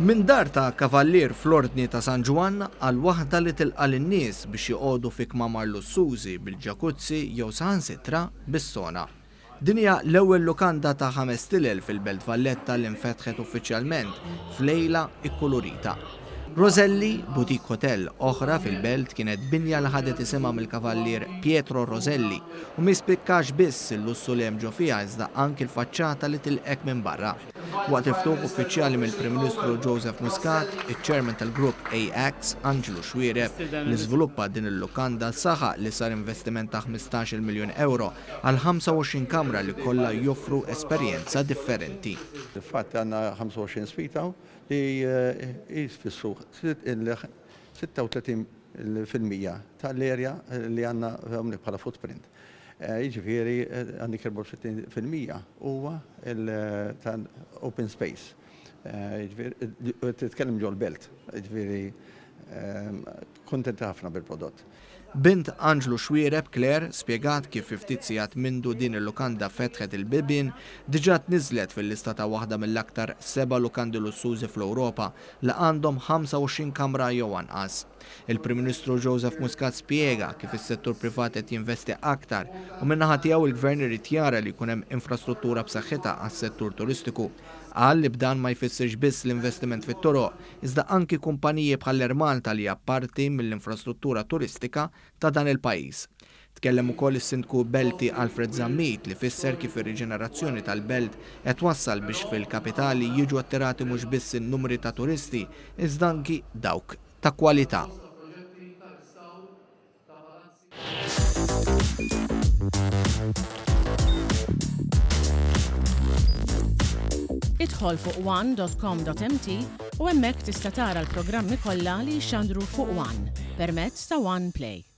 Min dar ta' kavallier fl-ordni ta' San Ġwan għal waħda li tilqa' lin-nies biex joqogħdu fi kmamar lussużi bil-ġakuzzi jew saħansitra bis-sona. Din hija l-ewwel lukanda ta' 5,000 fil-Belt Valletta li nfetħet uffiċjalment f'lejla ikkulurita. Roselli, butik hotel oħra fil-belt, kienet binja li ħadet isimha mill-kavallier Pietro Roselli u mi spikkax biss il-lussu li hemm ġo fiha iżda anki l-faċċata li tilqek minn barra. Waqt il-ftuħ uffiċjali mill-Prim Ministru Joseph Muscat, iċ-Chairman tal-Grupp AX, Angelo Xwiereb, li żviluppa din il-lukanda saħaq li sar investiment ta' 15 miljun euro għal 25 kamra li kollha joffru esperjenza differenti. Il-fatt għandna 25 svita li jisfissu 36% tal-erja li għandna hawnhekk bħala footprint. Jiġifieri għandek 64% huwa tal-open space. Jiġifieri titkellem ġol belt, jiġifieri kuntenti ħafna bil-prodott. Bint Angelo Xwiereb, Claire, spjegat kif ftit sigħat mindu din il-lukanda fetħet il-bibien diġà tniżlet fil-lista ta' waħda mill-aktar 7 lukandi lussużi fl-Ewropa li għandhom 25 kamra jew anqas. Il-Prim Ministru Joseph Muscat spjega kif is-settur privat qed jinvesti aktar u min-naħa tiegħu il-Gvern irid jara li jkun hemm infrastruttura b'saħħitha għas-settur turistiku. Qal li b'dan ma jfissirx biss l-investiment fit-toroq, iżda anki kumpaniji bħal Malta li hija parti mill-infrastruttura turistika ta' dan il-pajjiż. Tkellem ukoll is-Sindku Belti Alfred Zammit li fisser kif ir-riġenerazzjoni tal-belt qed wassal biex fil-kapitali jiġu attirati mhux biss in-numri ta' turisti, iżda anki dawk ta' kwalità. Idħol fuq one.com.mt u hemmhekk tista' tara l-programmi kollha li jxandru fuq One permezz ta' One Play.